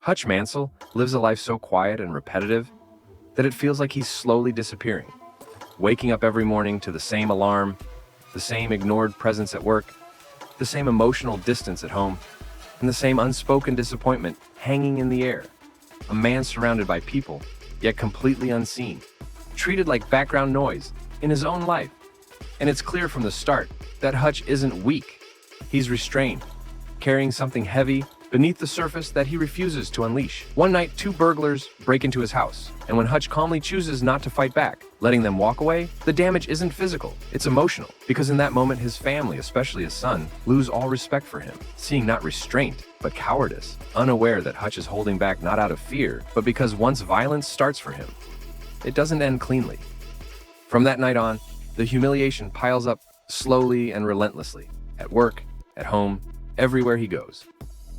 Hutch Mansell lives a life so quiet and repetitive that it feels like he's slowly disappearing, waking up every morning to the same alarm, the same ignored presence at work, the same emotional distance at home, and the same unspoken disappointment hanging in the air. A man surrounded by people, yet completely unseen, treated like background noise in his own life. And it's clear from the start that Hutch isn't weak. He's restrained, carrying something heavy beneath the surface that he refuses to unleash. One night, two burglars break into his house, and when Hutch calmly chooses not to fight back, letting them walk away, the damage isn't physical, it's emotional. Because in that moment, his family, especially his son, lose all respect for him, seeing not restraint, but cowardice, unaware that Hutch is holding back not out of fear, but because once violence starts for him, it doesn't end cleanly. From that night on, the humiliation piles up slowly and relentlessly, at work, at home, everywhere he goes.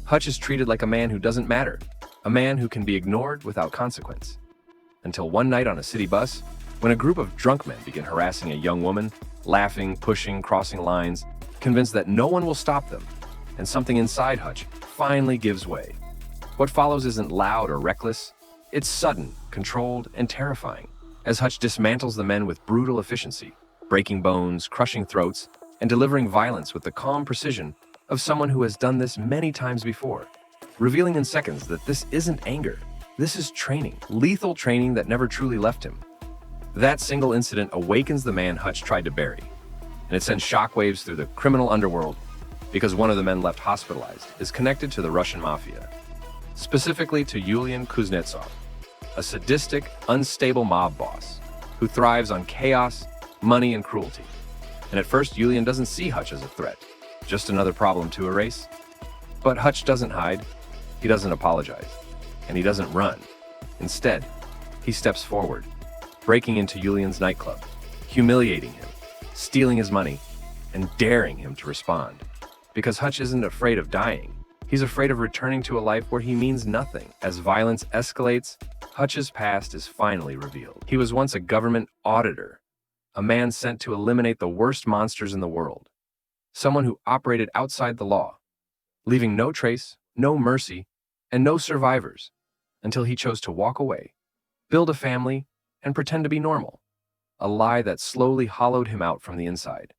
Hutch is treated like a man who doesn't matter, a man who can be ignored without consequence. Until one night on a city bus, when a group of drunk men begin harassing a young woman, laughing, pushing, crossing lines, convinced that no one will stop them, and something inside Hutch finally gives way. What follows isn't loud or reckless, it's sudden, controlled, and terrifying, as Hutch dismantles the men with brutal efficiency, breaking bones, crushing throats, and delivering violence with the calm precision of someone who has done this many times before, revealing in seconds that this isn't anger, this is training, lethal training that never truly left him. That single incident awakens the man Hutch tried to bury, and it sends shockwaves through the criminal underworld because one of the men left hospitalized is connected to the Russian mafia, specifically to Yulian Kuznetsov, a sadistic, unstable mob boss who thrives on chaos, money, and cruelty. And at first, Yulian doesn't see Hutch as a threat, just another problem to erase. But Hutch doesn't hide, he doesn't apologize, and he doesn't run. Instead, he steps forward, breaking into Yulian's nightclub, humiliating him, stealing his money, and daring him to respond. Because Hutch isn't afraid of dying, he's afraid of returning to a life where he means nothing. As violence escalates, Hutch's past is finally revealed. He was once a government auditor, a man sent to eliminate the worst monsters in the world. Someone who operated outside the law, leaving no trace, no mercy, and no survivors, until he chose to walk away, build a family, and pretend to be normal, a lie that slowly hollowed him out from the inside.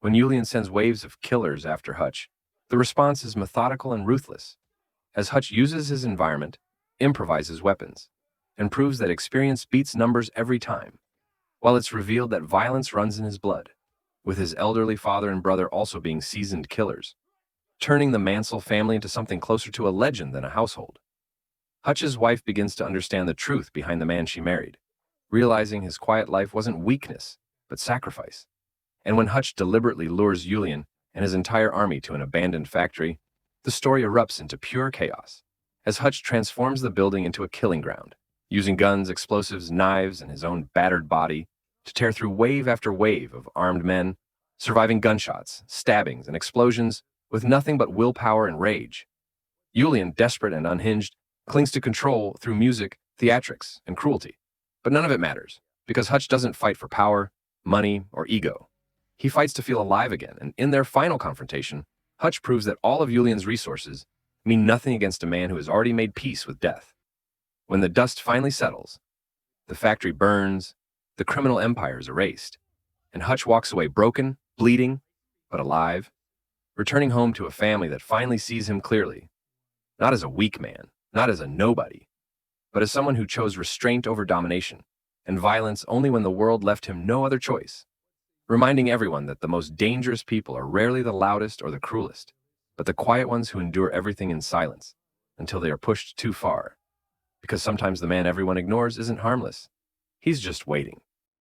When Yulian sends waves of killers after Hutch, the response is methodical and ruthless, as Hutch uses his environment, improvises weapons, and proves that experience beats numbers every time, while it's revealed that violence runs in his blood, with his elderly father and brother also being seasoned killers, turning the Mansell family into something closer to a legend than a household. Hutch's wife begins to understand the truth behind the man she married, realizing his quiet life wasn't weakness, but sacrifice. And when Hutch deliberately lures Yulian and his entire army to an abandoned factory, the story erupts into pure chaos, as Hutch transforms the building into a killing ground, using guns, explosives, knives, and his own battered body to tear through wave after wave of armed men, surviving gunshots, stabbings, and explosions with nothing but willpower and rage. Yulian, desperate and unhinged, clings to control through music, theatrics, and cruelty. But none of it matters, because Hutch doesn't fight for power, money, or ego. He fights to feel alive again, and in their final confrontation, Hutch proves that all of Yulian's resources mean nothing against a man who has already made peace with death. When the dust finally settles, the factory burns, the criminal empire is erased, and Hutch walks away broken, bleeding, but alive, returning home to a family that finally sees him clearly, not as a weak man, not as a nobody, but as someone who chose restraint over domination and violence only when the world left him no other choice, reminding everyone that the most dangerous people are rarely the loudest or the cruelest, but the quiet ones who endure everything in silence until they are pushed too far. Because sometimes the man everyone ignores isn't harmless. He's just waiting.